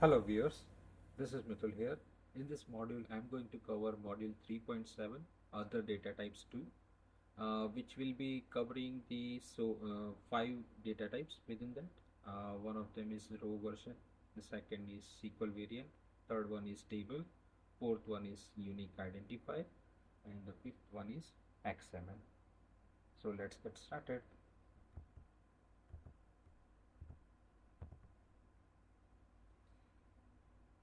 Hello viewers, this is Mithul here. In this module, I am going to cover module 3.7 other data types 2, which will be covering the 5 data types within that. One of them is RowVersion, the second is SQL variant, third one is table, fourth one is unique identifier, and the fifth one is XML. So let's get started.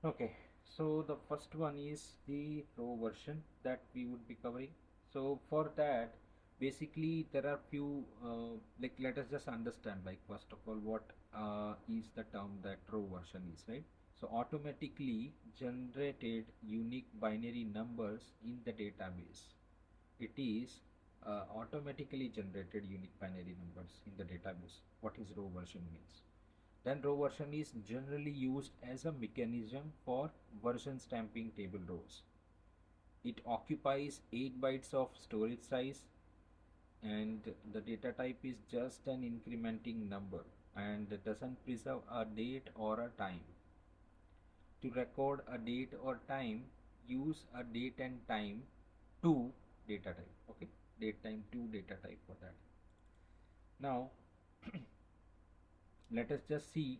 Okay, so the first one is the RowVersion that we would be covering. So for that, basically there are few like let us just understand, like first of all what is the term that RowVersion is, right? So automatically generated unique binary numbers in the database. It is automatically generated unique binary numbers in the database. What is RowVersion means? Then RowVersion is generally used as a mechanism for version stamping table rows. It occupies 8 bytes of storage size, and the data type is just an incrementing number and doesn't preserve a date or a time. To record a date or time, use a date and time to data type. Okay, date time to data type for that. Now let us just see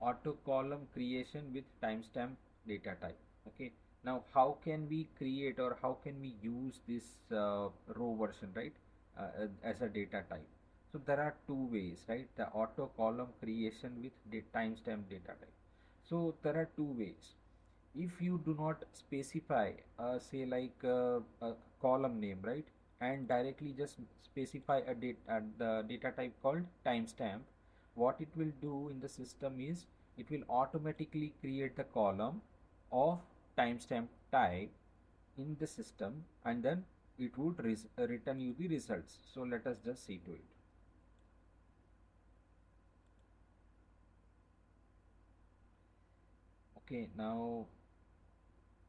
auto column creation with timestamp data type. Okay, now how can we create or how can we use this RowVersion, right, as a data type? So there are two ways, right? The auto column creation with timestamp data type. So there are two ways. If you do not specify say like a column name, right, and directly just specify a the data type called timestamp, what it will do in the system is it will automatically create the column of timestamp type in the system, and then it would return you the results. So let us just see to it. Okay, now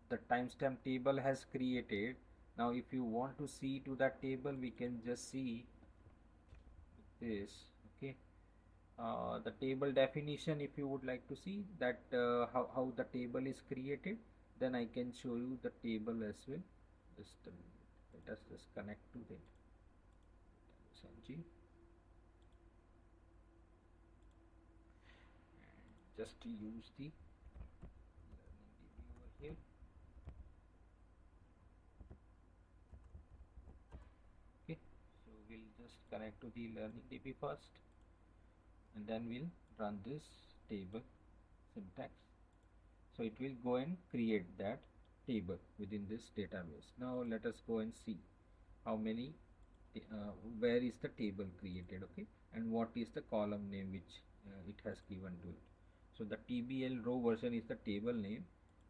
the timestamp table has created. Now if you want to see to that table, we can just see this. Okay, the table definition, if you would like to see that how the table is created, then I can show you the table as well. Just let us just connect to the SNG and just to use the learning DB over here. Okay, so we'll just connect to the learning DB first, and then we'll run this table syntax. So it will go and create that table within this database. Now let us go and see how many where is the table created, okay, and what is the column name which it has given to it. So the TBL RowVersion is the table name,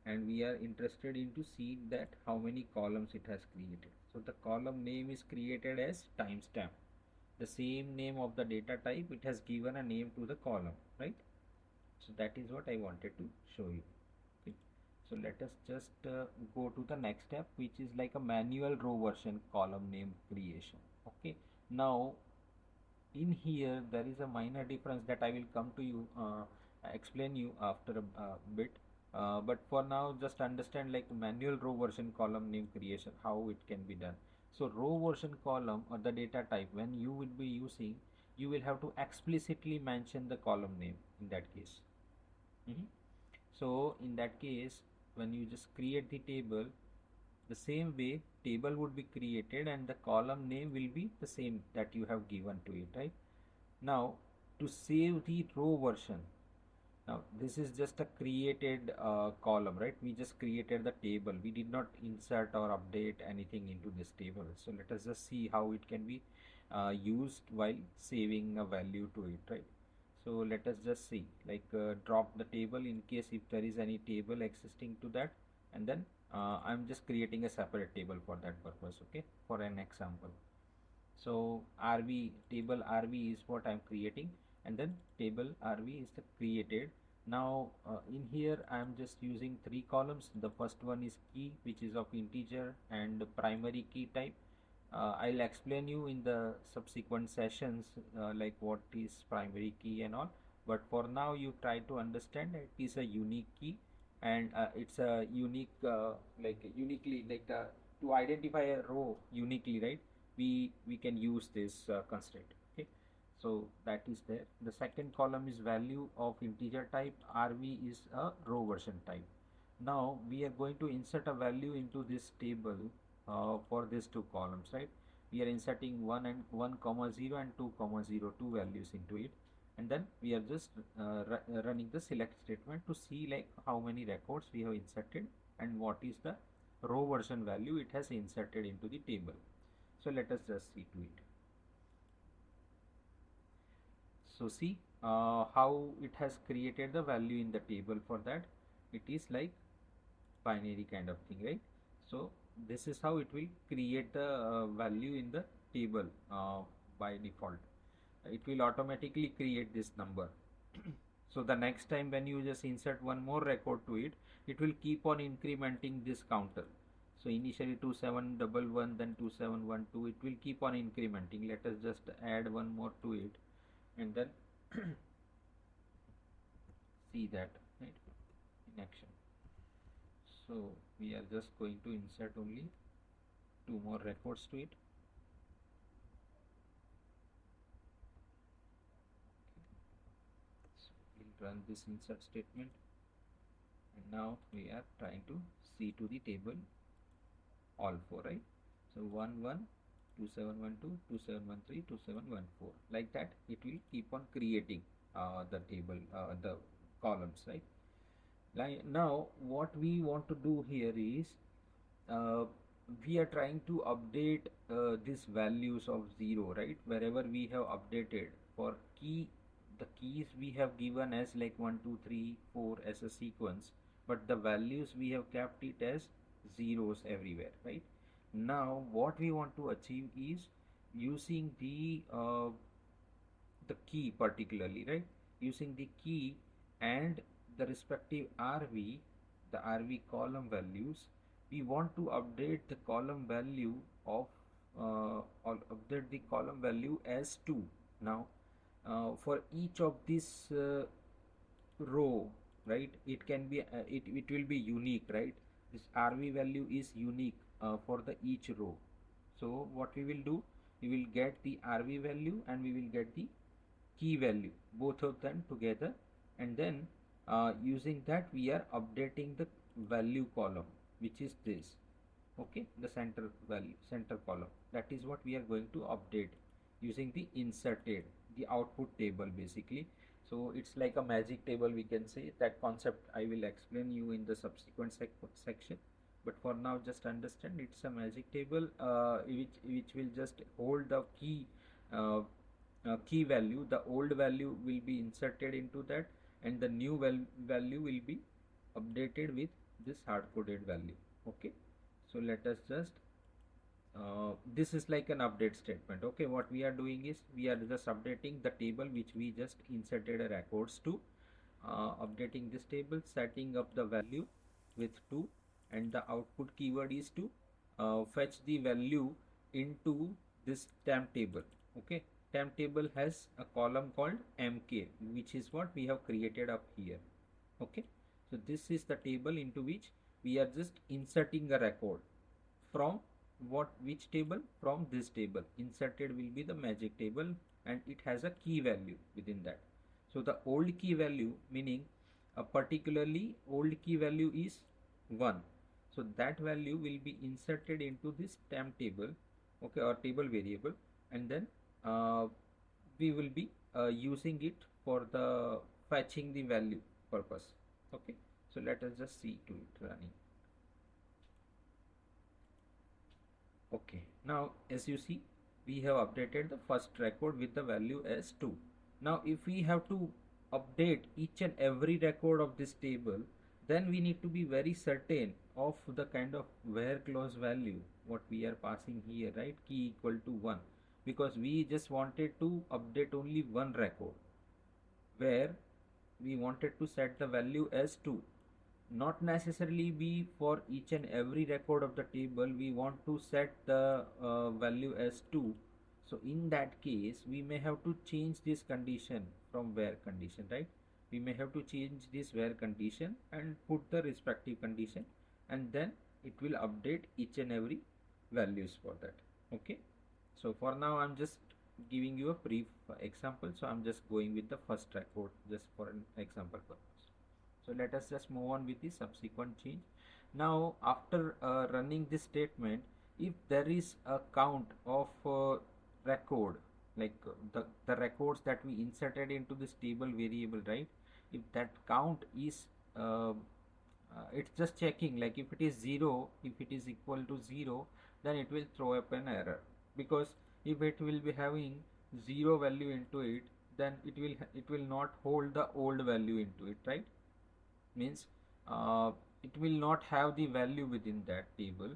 and we are interested in to see that how many columns it has created. So the column name is created as timestamp, the same name of the data type. It has given a name to the column, right? So that is what I wanted to show you. Okay, so let us just go to the next step, which is like a manual RowVersion column name creation. Okay, now in here there is a minor difference that I will come to you explain you after a bit, but for now just understand like manual RowVersion column name creation, how it can be done. So RowVersion column or the data type, when you will be using, you will have to explicitly mention the column name in that case. So in that case, when you just create the table, the same way table would be created and the column name will be the same that you have given to it, right? Now to save the RowVersion, now this is just a created column, right? We just created the table, we did not insert or update anything into this table. So let us just see how it can be used while saving a value to it, right? So let us just see, like drop the table in case if there is any table existing to that, and then I'm just creating a separate table for that purpose, okay, for an example. So RV table RV is what I'm creating, and then table RV is the created. Now in here I'm just using 3 columns. The first one is key, which is of integer and primary key type. I'll explain you in the subsequent sessions like what is primary key and all. but for now you try to understand it is a unique key, and it's a unique uniquely to identify a row uniquely, right? We can use this constraint. Okay, so that is there. The second column is value of integer type. RV is a row version type. Now we are going to insert a value into this table for these two columns, right? We are inserting 1 and 1 comma 0 and 2 comma 0, two values into it, and then we are just running the select statement to see like how many records we have inserted and what is the row version value it has inserted into the table. So let us just see to it. So see how it has created the value in the table. For that it is like binary kind of thing, right? So this is how it will create the value in the table by default. It will automatically create this number. So the next time when you just insert one more record to it, it will keep on incrementing this counter. So initially 2711, then 2712, it will keep on incrementing. Let us just add one more to it and then see that, right, in action. So we are just going to insert only two more records to it. So we'll run this insert statement, and now we are trying to see to the table all four, right? So 11, 2712, 2713, 2714, like that it will keep on creating the table, the columns, right? Now what we want to do here is we are trying to update these values of 0, right? Wherever we have updated for key, the keys we have given as like 1 2 3 4 as a sequence, but the values we have kept it as zeros everywhere, right? Now what we want to achieve is using the key particularly, right? Using the key and the respective RV, the RV column values, we want to update the column value of or update the column value as 2. Now for each of this row, right, it can be it will be unique, right? This RV value is unique for the each row. So what we will do, we will get the RV value and we will get the key value, both of them together, and then using that we are updating the value column, which is this, okay, the center value, center column. That is what we are going to update using the inserted, the output table basically. So it's like a magic table, we can say. That concept I will explain you in the subsequent section, but for now just understand it's a magic table which will just hold the key key value. The old value will be inserted into that, and the new value will be updated with this hard coded value. Okay, so let us just this is like an update statement. Okay, what we are doing is we are just updating the table which we just inserted records to, updating this table, setting up the value with 2, and the output keyword is to fetch the value into this temp table. Okay, temp table has a column called mk, which is what we have created up here. Okay, so this is the table into which we are just inserting a record from which table? From this table. Inserted will be the magic table, and it has a key value within that. So the old key value, meaning a particularly old key value is 1. So that value will be inserted into this temp table, okay, or table variable, and then we will be using it for the fetching the value purpose. Okay, so let us just see to it running. Okay, now as you see, we have updated the first record with the value as 2. Now if we have to update each and every record of this table, then we need to be very certain of the kind of where clause value what we are passing here, right? Key equal to 1, because we just wanted to update only one record where we wanted to set the value as 2. Not necessarily be for each and every record of the table we want to set the value as 2. So in that case we may have to change this condition from where condition, right? We may have to change this where condition and put the respective condition, and then it will update each and every values for that. Okay, so for now I'm just giving you a brief example, so I'm just going with the first record just for an example purpose. So let us just move on with the subsequent change. Now after running this statement, if there is a count of record, like the records that we inserted into this table variable, right? If that count is it's just checking, like if it is 0, if it is equal to 0, then it will throw up an error, because if it will be having 0 value into it, then it will not hold the old value into it, right? Means it will not have the value within that table,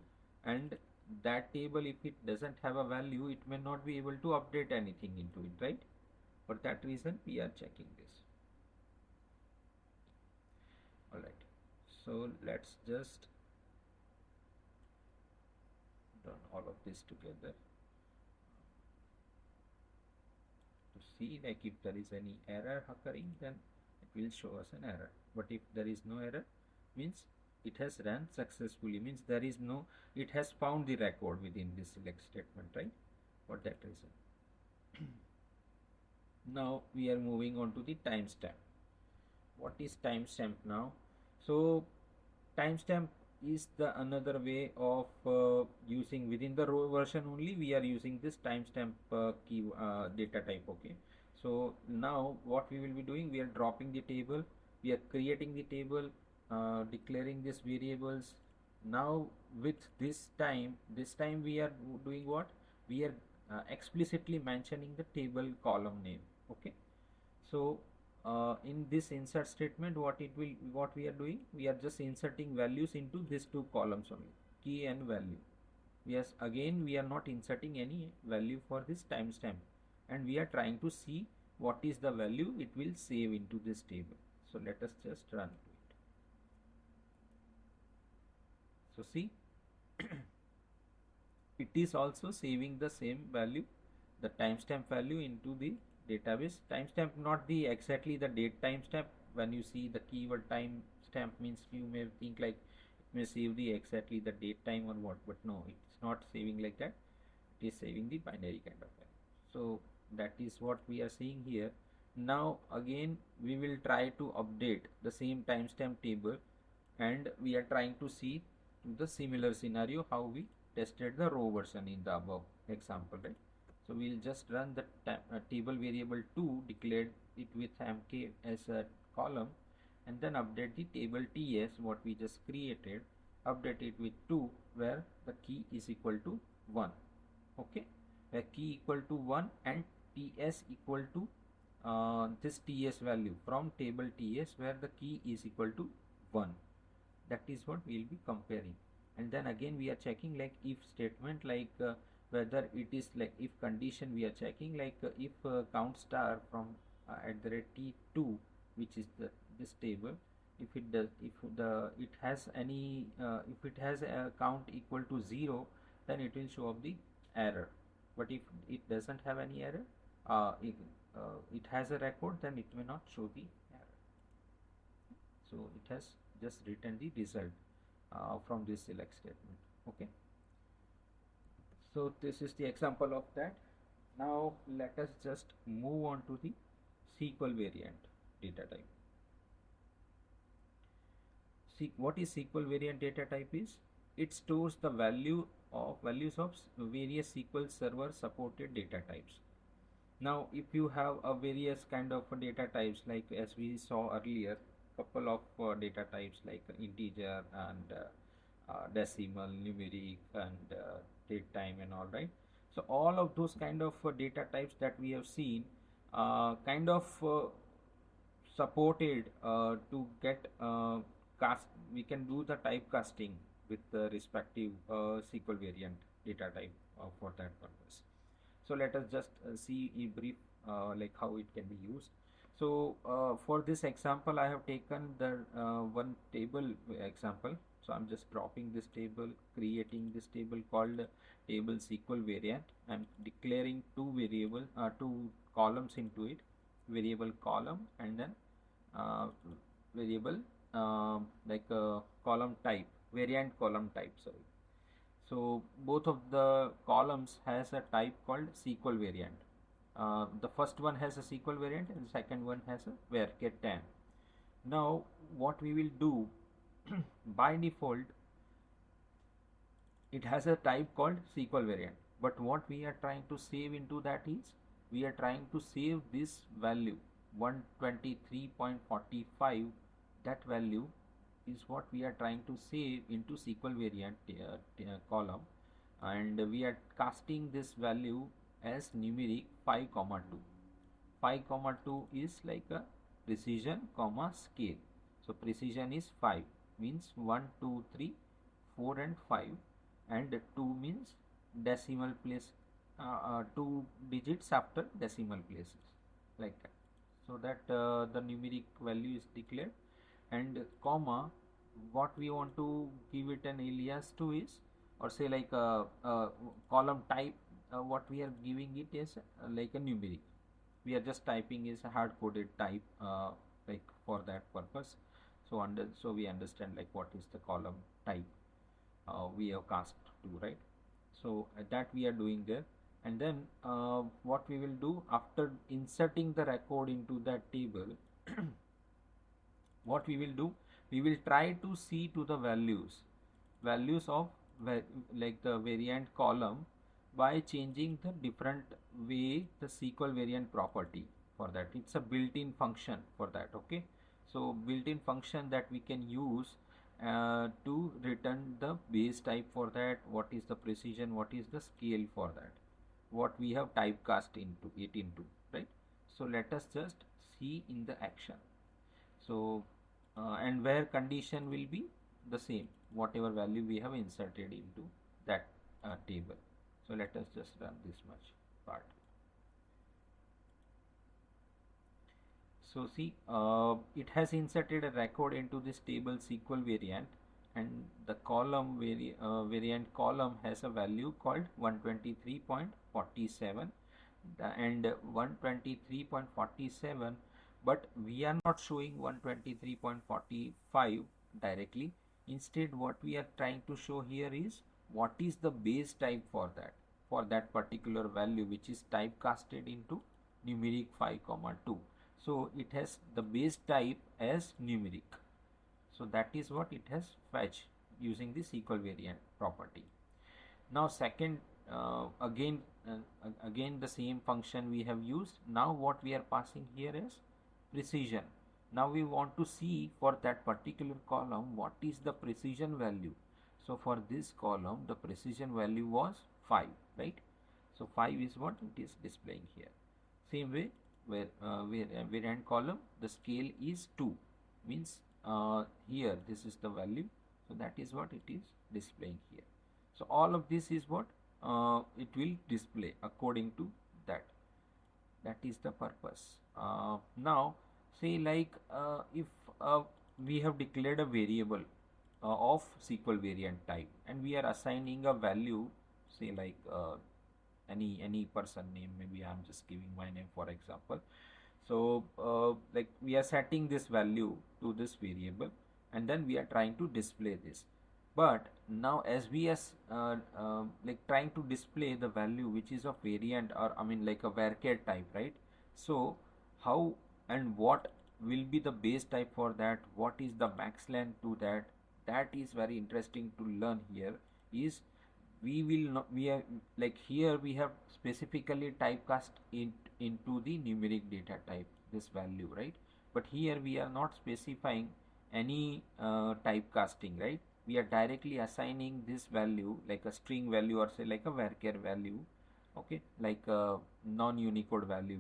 and that table, if it doesn't have a value, it may not be able to update anything into it, right? For that reason we are checking this. All right, so let's just run all of this together to see, like if there is any error occurring, then it will show us an error. But if there is no error, means it has run successfully, means there is no, it has found the record within this select statement, right? For that reason. Now we are moving on to the timestamp. What is timestamp now? So timestamp is the another way of using within the RowVersion only. We are using this timestamp key data type. Okay, so now what we will be doing, we are dropping the table, we are creating the table, declaring these variables. Now with this time we are doing what? We are explicitly mentioning the table column name. Okay, so in this insert statement, what we are doing, we are just inserting values into these two columns only, key and value. Yes, again we are not inserting any value for this timestamp, and we are trying to see what is the value it will save into this table. So let us just run it. So see, it is also saving the same value, the timestamp value, into the database. Timestamp, not the exactly the date timestamp. When you see the keyword timestamp, means you may think like it may save the exactly the date time or what, but no, it's not saving like that. It is saving the binary kind of value. So that is what we are seeing here. Now again we will try to update the same timestamp table, and we are trying to see the similar scenario how we tested the RowVersion in the above example, right? So we'll just run the table variable 2, declared it with mk as a column, and then update the table ts what we just created, update it with 2, where the key is equal to 1. Okay, where key equal to 1 and ts equal to this ts value from table ts, where the key is equal to 1. That is what we will be comparing. And then again we are checking like if statement, like whether it is like if condition, we are checking like if count star from at the rate t2, which is this table, if it does, if it has any if it has a count equal to 0, then it will show up the error. But if it doesn't have any error, it has a record, then it may not show the error. So it has just written the result from this select statement. Okay, so this is the example of that. Now let us just move on to the SQL variant data type. See, what is SQL variant data type is? It stores the values of various SQL Server supported data types. Now if you have a various kind of data types, like as we saw earlier, couple of data types like integer and decimal, numeric, and date time and all, right? So all of those kind of data types that we have seen kind of supported to get we can do the typecasting with the respective SQL variant data type for that purpose. So let us just see in brief like how it can be used. So for this example, I have taken the one table example. So I'm just dropping this table, creating this table called table SQL variant. I'm declaring two columns into it, variable column and then variable column type, variant column type, sorry. So both of the columns has a type called SQL variant. The first one has a SQL variant and the second one has a varchar 10. Now what we will do, by default it has a type called SQL variant, but what we are trying to save into that is we are trying to save this value 123.45. that value is what we are trying to save into SQL variant column, and we are casting this value as numeric 5, 2. 5, 2 is like a precision comma scale. So precision is 5, means 1, 2, 3, 4 and 5, and 2 means decimal place, 2 digits after decimal places, like that. So that the numeric value is declared, and comma, what we want to give it an alias to is, or say like a column type, what we are giving it is like a numeric. We are just typing is a hard coded type like for that purpose. So so we understand like what is the column type we have cast to, right? So that we are doing there. And then what we will do after inserting the record into that table, what we will do, we will try to see to the values of like the variant column by changing the different way the SQL variant property. For that it's a built-in function for that. Okay, so built-in function that we can use to return the base type for that, what is the precision, what is the scale for that, what we have typecast into it into, right? So let us just see in the action. So and where condition will be the same, whatever value we have inserted into that table. So let us just run this much part. So see, it has inserted a record into this table SQL variant, and the column variant column has a value called 123.47 and 123.47, but we are not showing 123.45 directly. Instead what we are trying to show here is what is the base type for that particular value, which is typecasted into numeric 5, 2. So it has the base type as numeric. So that is what it has fetched using the SQL variant property. Now second, again the same function we have used. Now what we are passing here is precision. Now we want to see for that particular column what is the precision value. So for this column the precision value was 5, right? So 5 is what it is displaying here. Same way where variant column the scale is 2, means here this is the value, so that is what it is displaying here. So all of this is what it will display according to that. That is the purpose. Now say like if we have declared a variable of SQL variant type and we are assigning a value, say like any person name, maybe I'm just giving my name for example. So like we are setting this value to this variable and then we are trying to display this. But now as we are like trying to display the value which is of variant, or I mean like a varchar type, right? So how and what will be the base type for that, what is the max length to that, that is very interesting to learn here. Is we will not, we are like here we have specifically typecast into the numeric data type this value, right? But here we are not specifying any typecasting, right? We are directly assigning this value like a string value or say like a varchar value, okay, like a non-Unicode value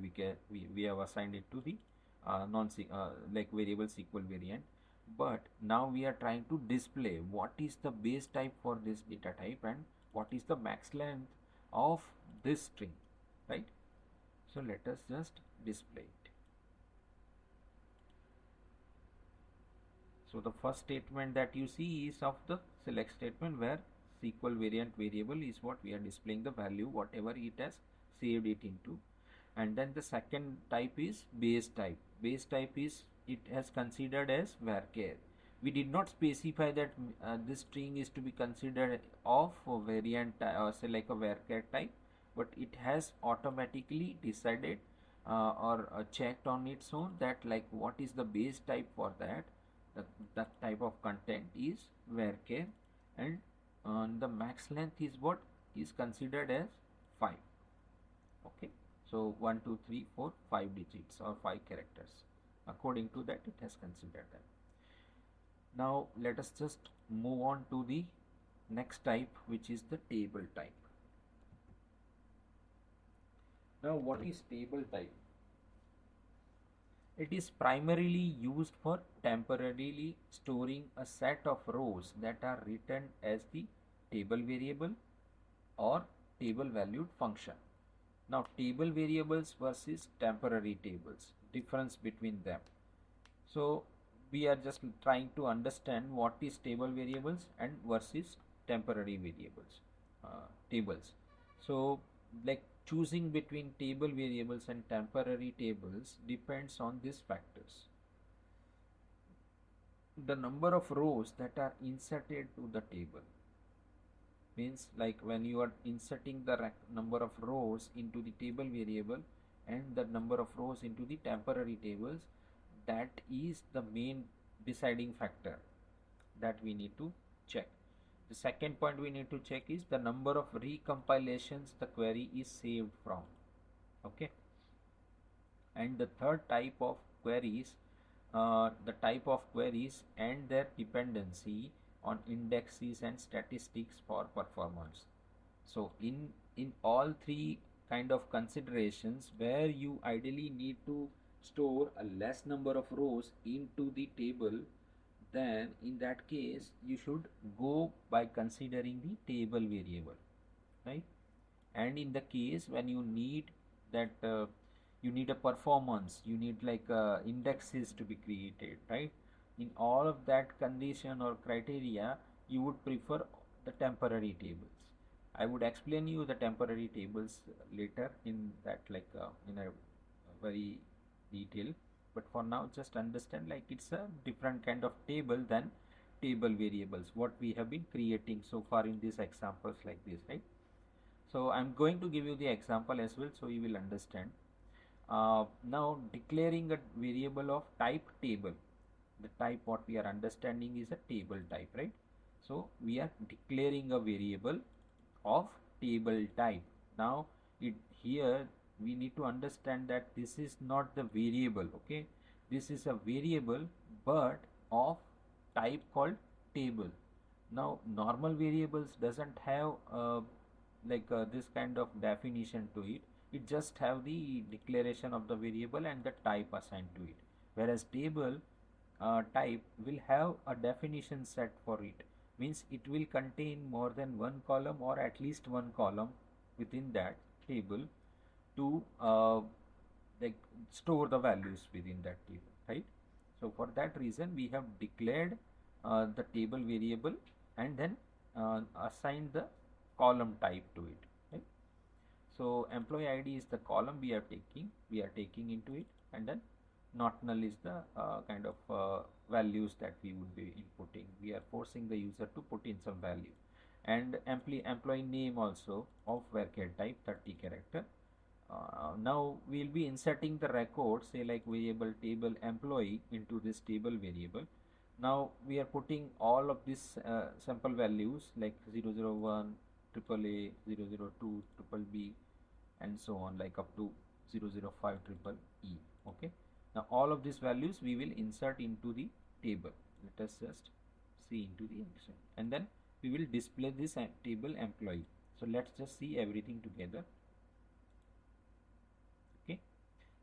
we have assigned it to the like variable SQL variant. But now we are trying to display what is the base type for this data type and what is the max length of this string, right? So let us just display it. So the first statement that you see is of the select statement, where SQL variant variable is what we are displaying the value whatever it has saved it into. And then the second type is base type. Base type is, it has considered as varchar. We did not specify that this string is to be considered of a variant or say like a varchar type, but it has automatically decided or checked on its own that like what is the base type for that. That type of content is varchar, and the max length is what is considered as 5. Okay, so 1 2 3 4 5 digits or 5 characters. According to that, it has considered that. Now let us just move on to the next type, which is the table type. Now what is table type? It is primarily used for temporarily storing a set of rows that are written as the table variable or table valued function. Now table variables versus temporary tables, difference between them. So we are just trying to understand what is table variables and versus temporary variables, tables. So like choosing between table variables and temporary tables depends on these factors. The number of rows that are inserted to the table, means like when you are inserting the number of rows into the table variable and the number of rows into the temporary tables, that is the main deciding factor that we need to check. The second point we need to check is the number of recompilations the query is saved from. Okay, and the third type of queries, the type of queries and their dependency on indexes and statistics for performance. So in all three kind of considerations, where you ideally need to store a less number of rows into the table, then in that case you should go by considering the table variable, right? And in the case when you need that you need a performance, you need like indexes to be created, right? In all of that condition or criteria, you would prefer the temporary tables. I would explain you the temporary tables later in that like in a very detail, but for now just understand like it's a different kind of table than table variables what we have been creating so far in these examples like this, right? So I'm going to give you the example as well so you will understand. Now declaring a variable of type table, the type what we are understanding is a table type, right? So we are declaring a variable of table type. Now here we need to understand that this is not the variable, okay? This is a variable but of type called table. Now normal variables doesn't have this kind of definition to it. It just have the declaration of the variable and the type assigned to it, whereas table type will have a definition set for it, means it will contain more than one column or at least one column within that table to like store the values within that table, right? So for that reason we have declared the table variable and then assigned the column type to it, right? So employee ID is the column we are taking into it, and then not null is the kind of values that we would be inputting. We are forcing the user to put in some value, and employee name also of varchar type 30 character. Now we will be inserting the record, say like variable table employee into this table variable. Now we are putting all of these sample values like 001, AAA, 002, triple B, and so on, like up to 005 triple E. Okay. Now all of these values we will insert into the table. Let us just see into the action, and then we will display this table employee. So let's just see everything together. Okay.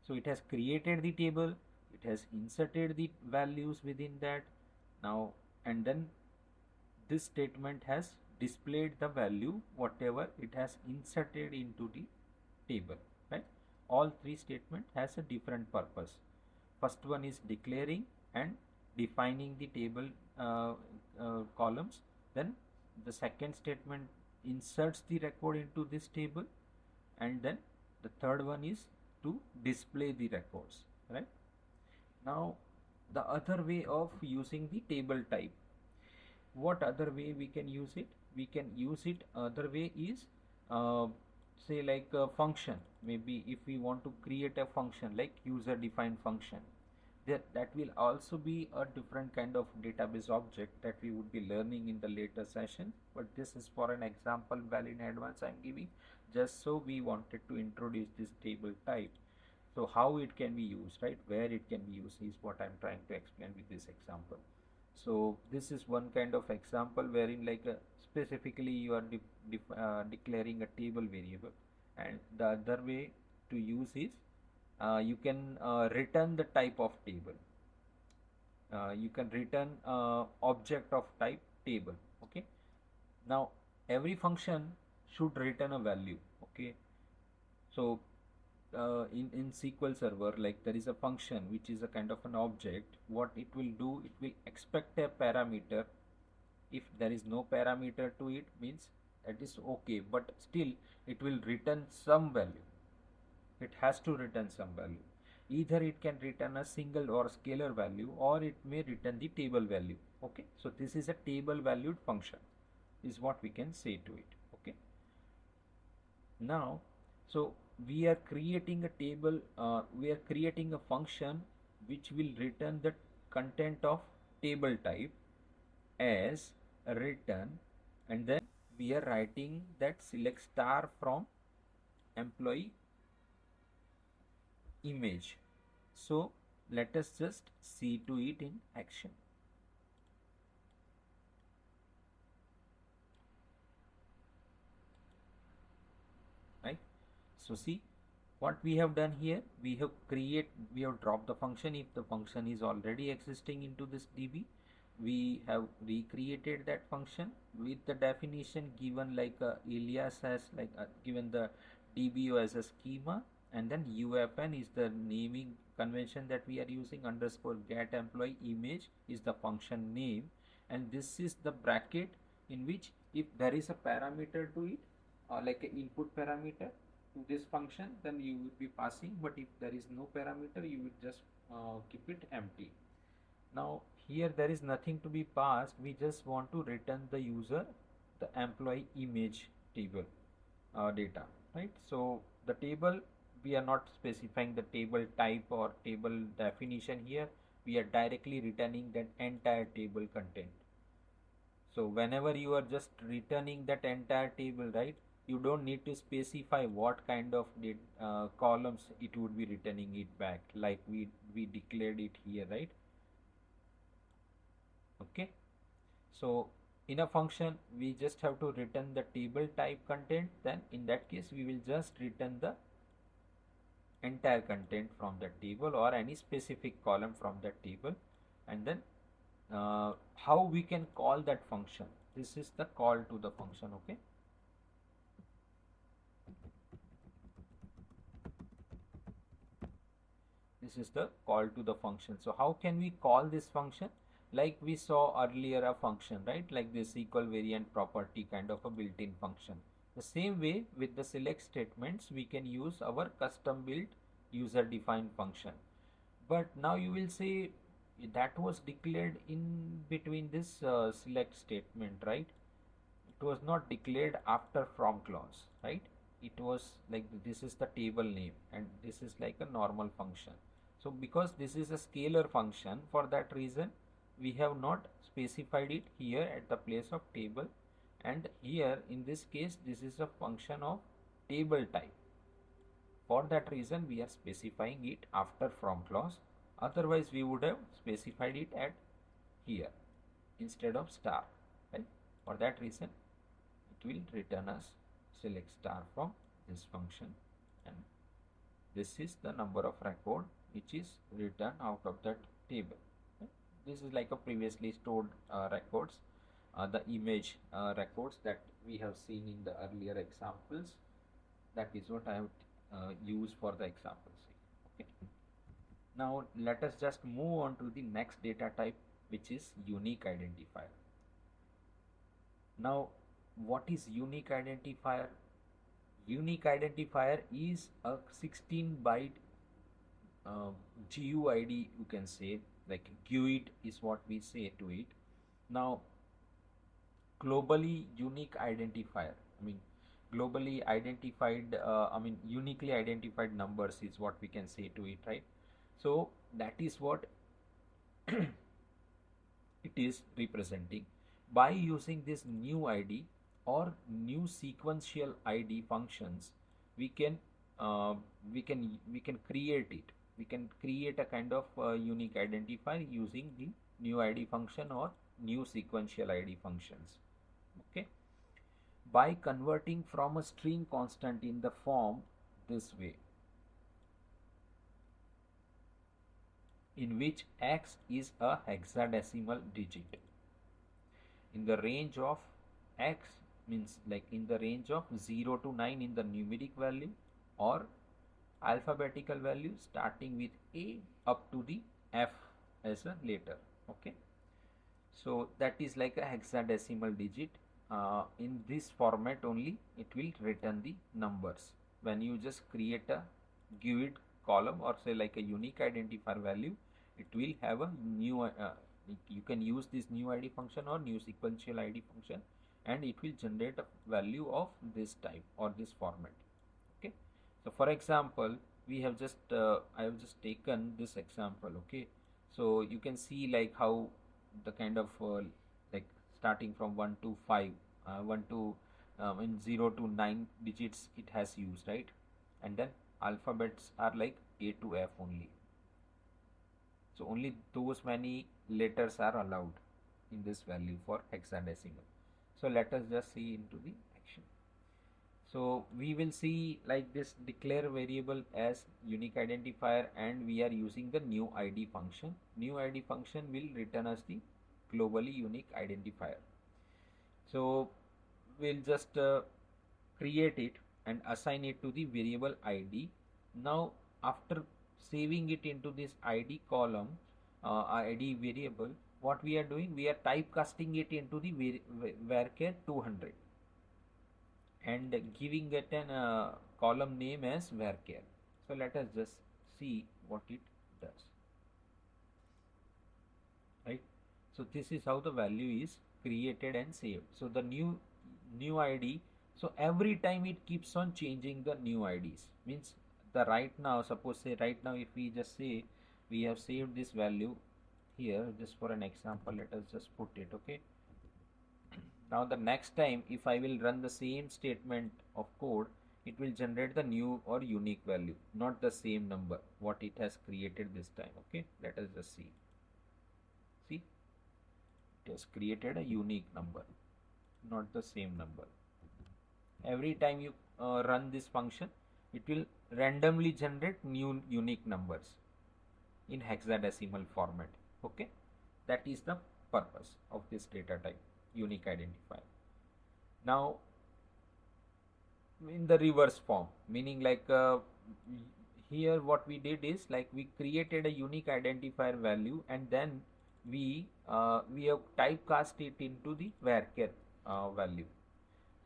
So it has created the table, it has inserted the values within that. Now and then this statement has displayed the value whatever it has inserted into the table, right? All three statements has a different purpose. First one is declaring and defining the table columns. Then the second statement inserts the record into this table, and then the third one is to display the records, right? Now the other way of using the table type, what other way we can use it? We can use it other way is uh, say like a function. Maybe if we want to create a function like user defined function, that will also be a different kind of database object that we would be learning in the later session, but this is for an example well in advance I'm giving, just so we wanted to introduce this table type. So how it can be used, right, where it can be used is what I'm trying to explain with this example. So this is one kind of example wherein like specifically you are declaring a table variable, and the other way to use is you can return the type of table. You can return object of type table. Okay. Now every function should return a value. Okay. So in SQLServer, like there is a function which is a kind of an object. What it will do, it will expect a parameter. If there is no parameter to it, means that is okay, but still it will return some value. It has to return some value. Either it can return a single or scalar value, or it may return the table value. Okay, so this is a table valued function is what we can say to it. Okay, now so we are creating a table, we are creating a function which will return the content of table type as a return, and then we are writing that select star from employee image. So let us just see to it in action. Right, so see what we have done here. We have dropped the function. If the function is already existing into this DB, we have recreated that function with the definition given, like alias has like given the DBO as a schema, and then UFN is the naming convention that we are using, underscore get employee image is the function name, and this is the bracket in which if there is a parameter to it, like an input parameter to this function, then you will be passing, but if there is no parameter, you will just keep it empty. Now here there is nothing to be passed, we just want to return the user the employee image table data, right? So the table, we are not specifying the table type or table definition here, we are directly returning that entire table content. So whenever you are just returning that entire table, right, you don't need to specify what kind of columns it would be returning it back, like we declared it here, right? Okay, so in a function we just have to return the table type content, then in that case we will just return the entire content from the table or any specific column from that table. And then how we can call that function, this is the call to the function. Okay, this is the call to the function. So how can we call this function? Like we saw earlier a function, right, like this equal variant property kind of a built-in function. The same way with the select statements, we can use our custom built user defined function. But now you will say that was declared in between this select statement, right? It was not declared after from clause, right? It was like this is the table name and this is like a normal function. So because this is a scalar function, for that reason we have not specified it here at the place of table, and here in this case this is a function of table type. For that reason we are specifying it after from clause, otherwise we would have specified it at here instead of star, right? For that reason it will return us select star from this function, and this is the number of record which is returned out of that table. Okay? This is like a previously stored records, the image records that we have seen in the earlier examples. That is what I have used for the examples. Okay. Now let us just move on to the next data type, which is unique identifier. Now what is unique identifier? Unique identifier is a 16 byte GUID, you can say, like GUID is what we say to it. Now, globally unique identifier, I mean, globally identified, uniquely identified numbers is what we can say to it, right? So that is what it is representing. By using this new ID or new sequential ID functions, we can create it. We can create a kind of unique identifier using the new ID function or new sequential ID functions. Okay, by converting from a string constant in the form this way, in which x is a hexadecimal digit in the range of x, means like in the range of 0 to 9 in the numeric value, or alphabetical value starting with a up to the f as a letter. Okay, so that is like a hexadecimal digit. In this format only it will return the numbers. When you just create a GUID column or say like a unique identifier value, it will have a new you can use this new ID function or new sequential ID function, and it will generate a value of this type or this format. Okay, so for example, we have just I have just taken this example. Okay, so you can see like how the kind of like starting from 1 to 5, 1 to in 0 to 9 digits it has used, right? And then alphabets are like A to F only. So only those many letters are allowed in this value for hexadecimal. So let us just see into the action. So we will see like this declare variable as unique identifier, and we are using the new ID function. New ID function will return us the globally unique identifier. So we'll just create it and assign it to the variable ID. Now after saving it into this ID column, ID variable, what we are doing, we are typecasting it into the varchar 200 and giving it an column name as varchar. So let us just see what it does. Right, so this is how the value is created and saved. So the new ID, so every time it keeps on changing the new IDs, means the right now, suppose say right now if we just say we have saved this value here, just for an example let us just put it. Okay, now the next time if I will run the same statement of code, it will generate the new or unique value, not the same number what it has created this time. Okay, let us just see. See, it has created a unique number, not the same number. Every time you run this function, it will randomly generate new unique numbers in hexadecimal format. Okay, that is the purpose of this data type, unique identifier. Now in the reverse form, meaning like here what we did is like we created a unique identifier value, and then we have typecast it into the varchar value.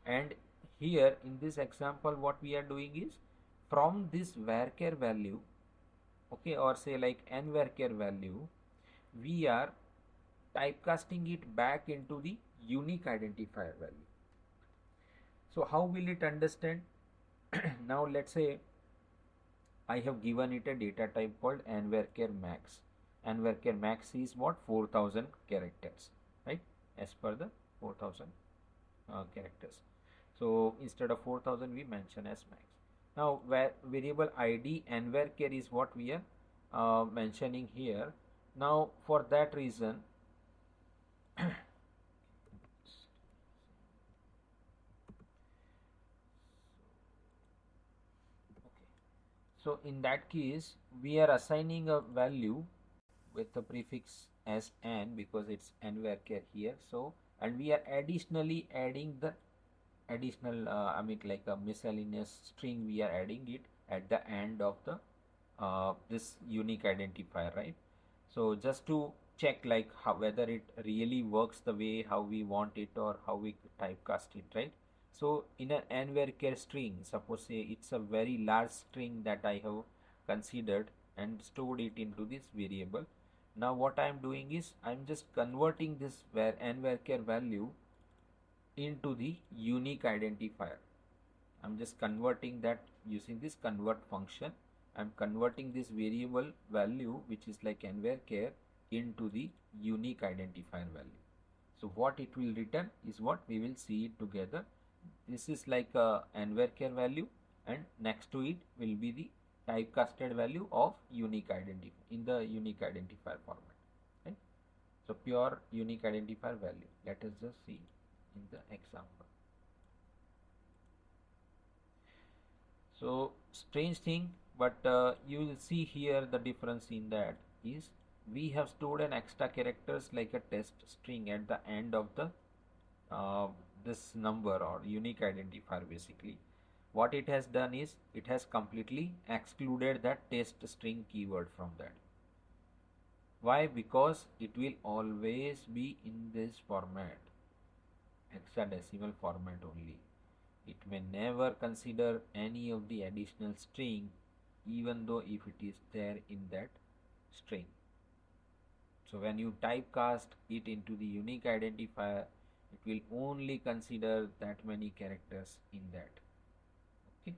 And here in this example what we are doing is from this varchar value, okay, or say like n varchar value, we are typecasting it back into the unique identifier value. So how will it understand? Now let's say I have given it a data type called nvarchar max. Nvarchar max is what? 4000 characters, right? As per the 4000 characters. So instead of 4000 we mention as max. Now variable id nvarchar is what we are mentioning here. Now for that reason so in that case we are assigning a value with the prefix as n because it's nvarchar here. So and we are additionally adding the additional like a miscellaneous string, we are adding it at the end of the this unique identifier, right? So just to check like how whether it really works the way how we want it or how we typecast it, right? So in an n varchar string, suppose say it's a very large string that I have considered and stored it into this variable. Now what I am doing is I am just converting this n varchar value into the unique identifier. I'm just converting that using this convert function. I'm converting this variable value, which is like n varchar, into the unique identifier value. So what it will return is what we will see it together. This is like a n varchar value, and next to it will be the typecasted value of unique identifier in the unique identifier format. Right? So pure unique identifier value. Let us just see in the example. So strange thing, but you will see here the difference in that is we have stored an extra characters like a test string at the end of the this number or unique identifier. Basically what it has done is it has completely excluded that test string keyword from that. Why? Because it will always be in this format, hexadecimal format only. It may never consider any of the additional string, even though if it is there in that string. So when you typecast it into the unique identifier, it will only consider that many characters in that. Okay.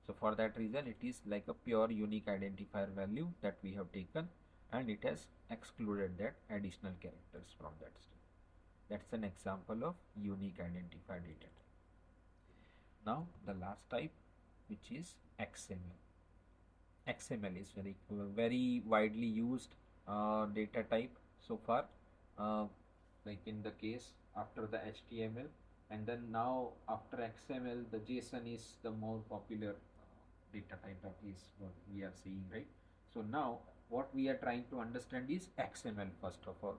So for that reason, it is like a pure unique identifier value that we have taken, and it has excluded that additional characters from that string. That's an example of unique identifier data type. Now the last type, which is XML. XML is very widely used data type so far, like in the case after the HTML, and then now after XML the JSON is the more popular data type that is what we are seeing, right? So now what we are trying to understand is XML first of all.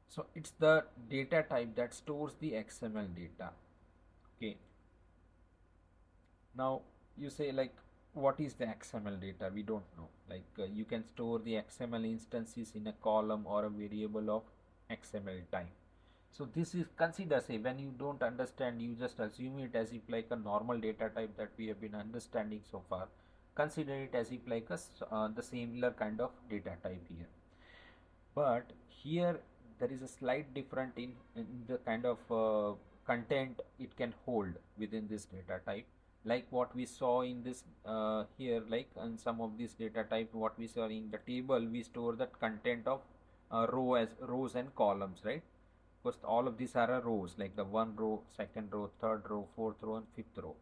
So it's the data type that stores the XML data. Okay. Now you say like, what is the XML data? We don't know. Like you can store the XML instances in a column or a variable of XML type. So this is consider, say when you don't understand, you just assume it as if like a normal data type that we have been understanding so far. Consider it as if like a the similar kind of data type here. But here there is a slight difference in the kind of content it can hold within this data type. Like what we saw in this here, like in some of this data type, what we saw in the table, we store that content of rows and columns, right? Because all of these are rows, like the one row, second row, third row, fourth row, and fifth row,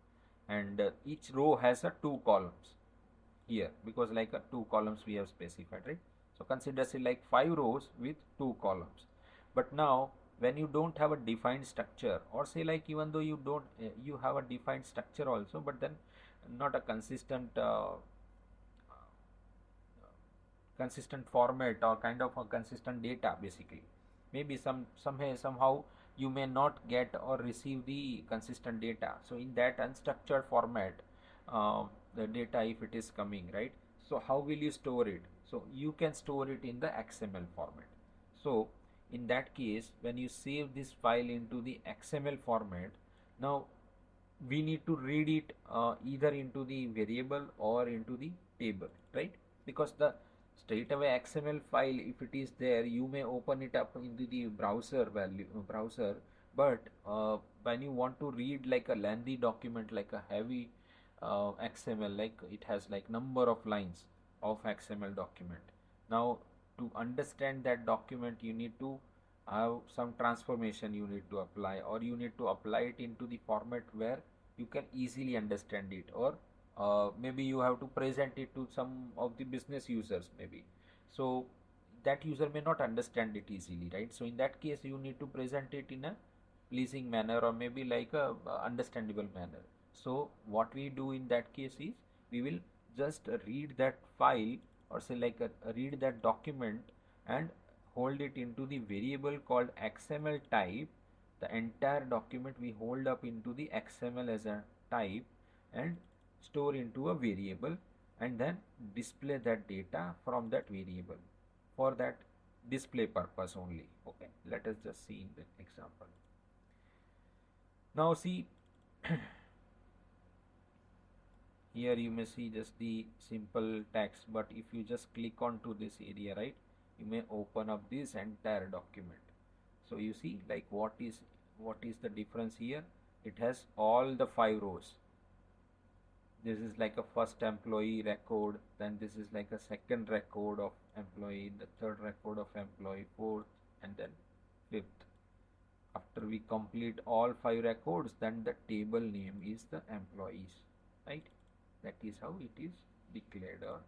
and each row has a 2 columns here, because like a 2 columns we have specified, right? So consider say like 5 rows with 2 columns. But now when you don't have a defined structure, or say like even though you don't you have a defined structure also, but then not a consistent consistent format or kind of a consistent data, basically maybe somehow you may not get or receive the consistent data. So in that unstructured format, the data, if it is coming, right, so how will you store it? So you can store it in the XML format. So in that case, when you save this file into the XML format, now we need to read it either into the variable or into the table, right? Because the straight away XML file, if it is there, you may open it up into the browser, but when you want to read like a lengthy document, like a heavy XML, like it has like number of lines of XML document. Now to understand that document, you need to have some transformation you need to apply, or you need to apply it into the format where you can easily understand it, or maybe you have to present it to some of the business users maybe. So that user may not understand it easily, right? So in that case, you need to present it in a pleasing manner, or maybe like a understandable manner. So what we do in that case is we will just read that file, or say like read that document and hold it into the variable called XML type. The entire document we hold up into the XML as a type and store into a variable, and then display that data from that variable for that display purpose only. Okay, let us just see in the example. Now see, here you may see just the simple text, but if you just click onto this area, right, you may open up this entire document. So you see, like, what is the difference here? It has all the 5 rows. This is like a first employee record, then this is like a second record of employee, the third record of employee, fourth, and then fifth. After we complete all 5 records, then the table name is the employees, right? That is how it is declared or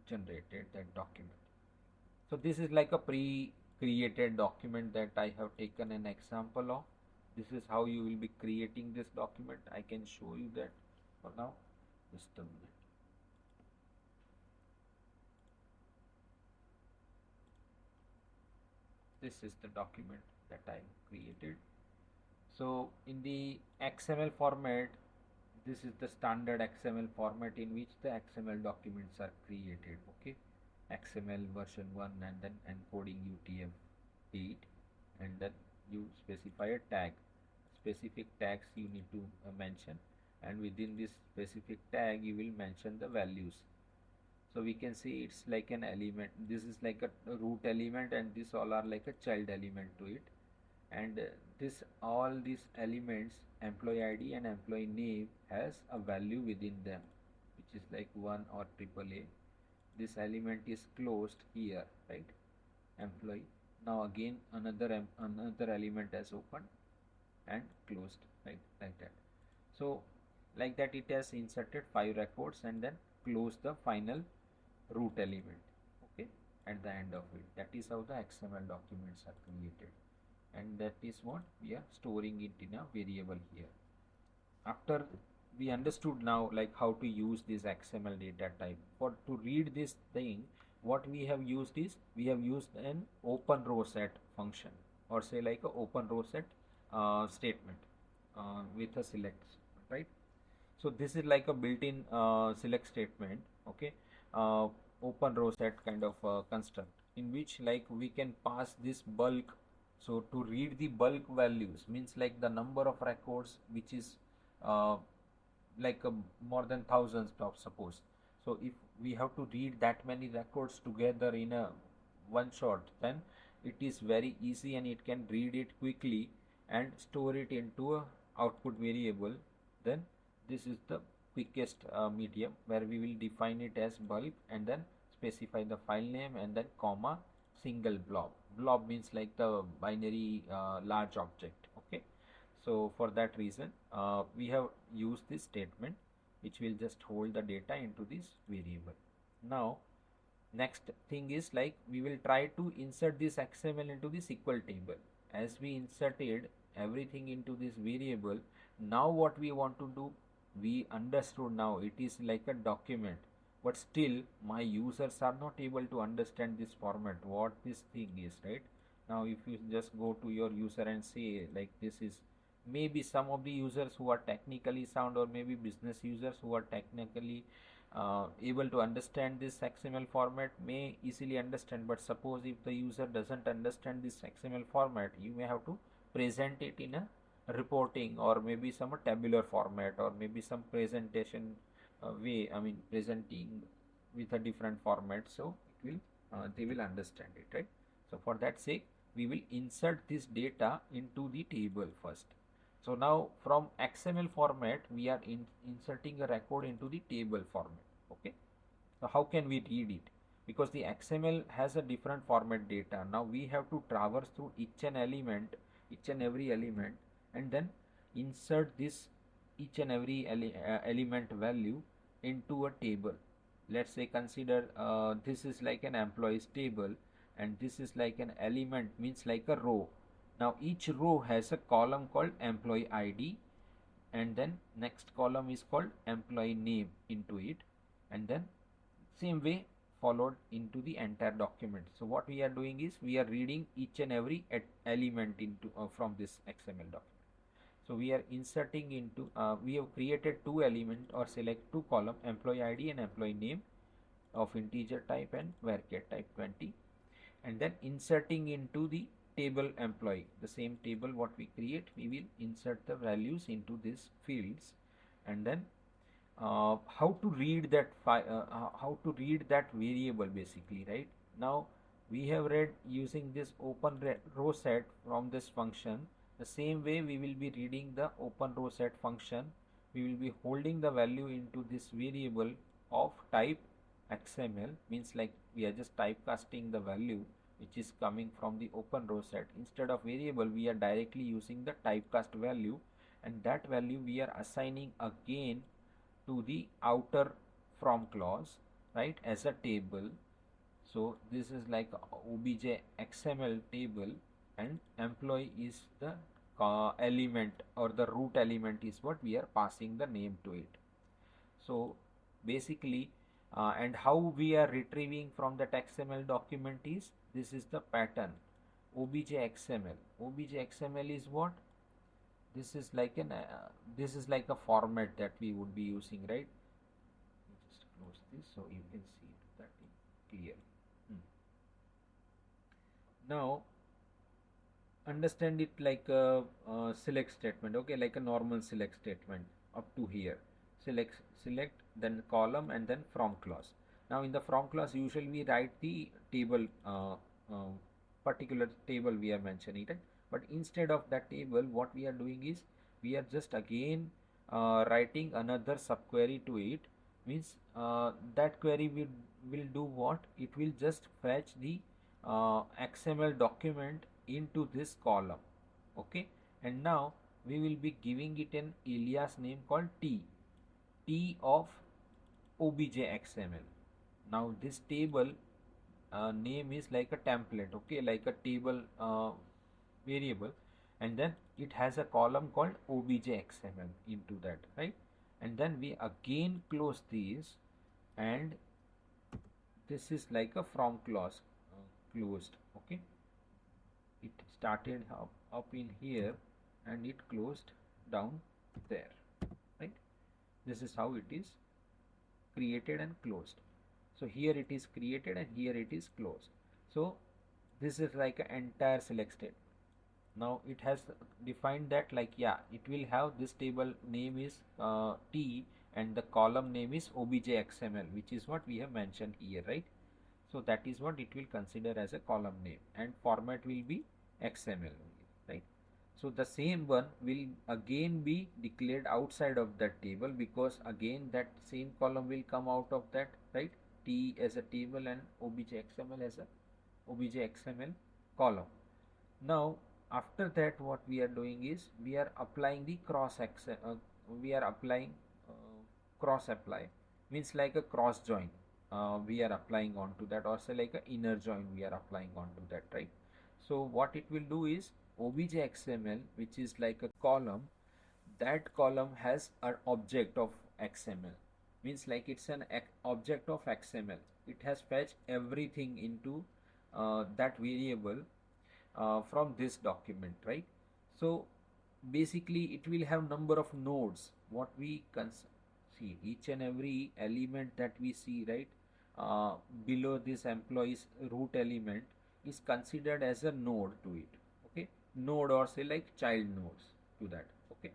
generated, that document. So this is like a pre-created document that I have taken an example of. This is how you will be creating this document. I can show you that for now. Just a minute. This is the document that I created. So in the XML format, this is the standard XML format in which the XML documents are created. Okay, XML version 1, and then encoding UTF-8, and then you specify a tag. Specific tags you need to mention, and within this specific tag you will mention the values. So we can see it's like an element. This is like a root element, and this all are like a child element to it. And this all these elements, employee ID and employee name, has a value within them, which is like 1 or AAA. This element is closed here, right? Employee. Now again another element has opened and closed, right? Like that. So like that it has inserted 5 records and then close the final root element, okay, at the end of it. That is how the XML documents are created, and that is what we are storing it in a variable here. After we understood now like how to use this XML data type, for to read this thing, what we have used is, we have used an open row set function, or say like a open row set statement with a select, right? So this is like a built-in select statement, okay, open row set kind of construct, in which like we can pass this bulk. So to read the bulk values means like the number of records which is uh, like more than thousands of, suppose. So if we have to read that many records together in a one shot, then it is very easy and it can read it quickly and store it into a output variable. Then this is the quickest medium, where we will define it as bulk and then specify the file name and then comma single blob. Blob means like the binary large object, okay. So for that reason we have used this statement, which will just hold the data into this variable. Now next thing is like we will try to insert this XML into the SQL table. As we inserted everything into this variable, now what we want to do, we understood now it is like a document, but still my users are not able to understand this format, what this thing is, right? Now if you just go to your user and say like this is, maybe some of the users who are technically sound, or maybe business users who are technically able to understand this XML format may easily understand. But suppose if the user doesn't understand this XML format, you may have to present it in a reporting, or maybe some tabular format, or maybe some presentation way, I mean presenting with a different format, so it will they will understand it, right? So for that sake we will insert this data into the table first. So now from XML format we are inserting a record into the table format, okay. So how can we read it? Because the XML has a different format data. Now we have to traverse through each and every element, and then insert this each and every element value into a table. Let's say consider this is like an employees table, and this is like an element, means like a row. Now each row has a column called employee ID, and then next column is called employee name into it, and then same way followed into the entire document. So what we are doing is we are reading each and every element into from this XML document. So we are inserting into we have created 2 element, or select 2 column, employee ID and employee name of integer type and varchar type 20, and then inserting into the table employee, the same table what we create, we will insert the values into these fields. And then how to read that how to read that variable basically, right? Now we have read using this open row set from this function. The same way we will be reading the open row set function. We will be holding the value into this variable of type XML, means like we are just typecasting the value which is coming from the open row set. Instead of variable, we are directly using the typecast value, and that value we are assigning again to the outer from clause, right, as a table. So this is like obj XML table, and employee is the element, or the root element is what we are passing the name to it. So basically and how we are retrieving from that XML document is, this is the pattern obj XML. Obj XML is what? This is like an this is like a format that we would be using, right? Just close this so you can see that clearly. Now understand it like a select statement, okay, like a normal select statement up to here. Select, then column, and then from clause. Now in the from clause, usually we write the table, particular table we are mentioning, right? But instead of that table, what we are doing is we are just again writing another subquery to it. Means that query will do what? It will just fetch the XML document into this column, okay, and now we will be giving it an alias name called T of obj XML. Now this table name is like a template, okay, like a table variable, and then it has a column called obj XML into that, right? And then we again close these, and this is like a from clause closed, okay. It started up in here and it closed down there, right? This is how it is created and closed. So here it is created and here it is closed. So this is like an entire select statement. Now it has defined that, like, yeah, it will have this table name is T and the column name is obj XML, which is what we have mentioned here, right? So that is what it will consider as a column name, and format will be XML, right? So the same one will again be declared outside of that table, because again that same column will come out of that, right? T as a table and obj XML as a obj XML column. Now after that, what we are doing is we are applying the cross apply, means like a cross join. We are applying onto that, or say like a inner join we are applying onto that, right? So what it will do is obj XML, which is like a column, that column has an object of XML, means like it's an object of XML. It has fetched everything into that variable from this document, right? So basically it will have number of nodes. What we can see, each and every element that we see, right, below this employee's root element is considered as a node to it, okay, node, or say like child nodes to that, okay.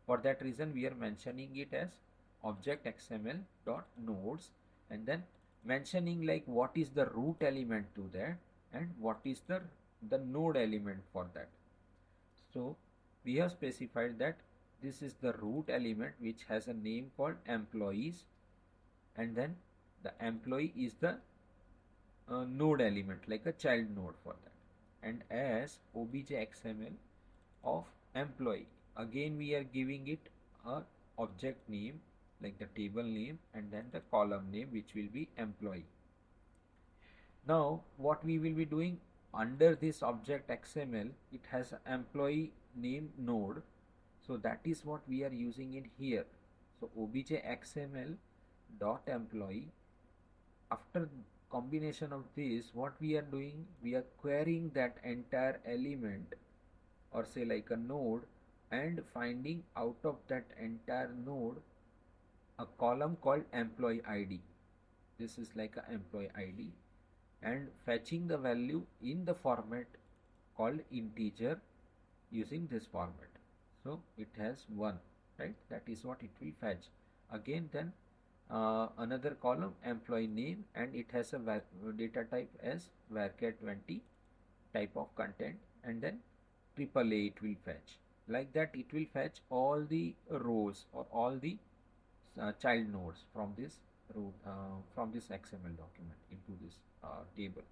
For that reason we are mentioning it as object XML dot nodes, and then mentioning like what is the root element to that and what is the node element for that. So we have specified that this is the root element which has a name called employees, and then the employee is the node element, like a child node for that. And as obj XML of employee, again we are giving it a object name like the table name, and then the column name which will be employee. Now what we will be doing, under this object XML, it has an employee name node, so that is what we are using in here. So obj XML dot employee, after combination of this, what we are doing, we are querying that entire element, or say like a node, and finding out of that entire node a column called employee ID. This is like a employee ID, and fetching the value in the format called integer using this format. So it has 1, right? That is what it will fetch. Again then another column employee name, and it has a data type as varchar20 type of content, and then AAA it will fetch. Like that it will fetch all the rows or all the child nodes from this row, from this XML document into this table,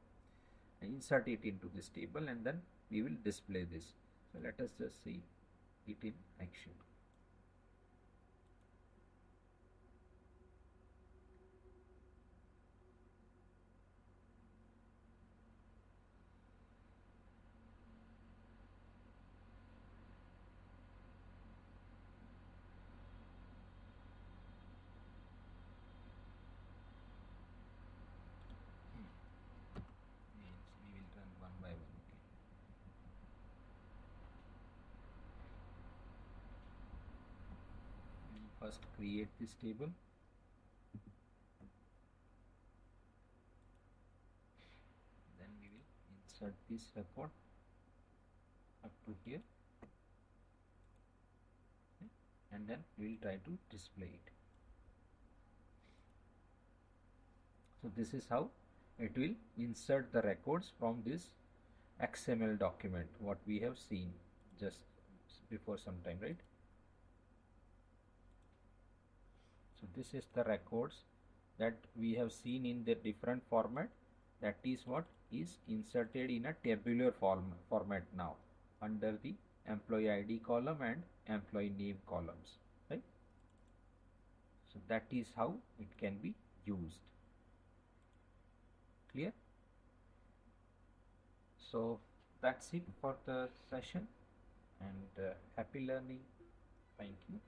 and insert it into this table, and then we will display this. So let us just see it in action. We will run one by one. Okay. We will first create this table. Then we will insert this record up to here, okay, and then we will try to display it. So this is how it will insert the records from this XML document, what we have seen just before some time, right? So this is the records that we have seen in the different format. That is what is inserted in a tabular format now under the employee ID column and employee name columns, right? So that is how it can be used. Clear? So that's it for the session, and happy learning. Thank you.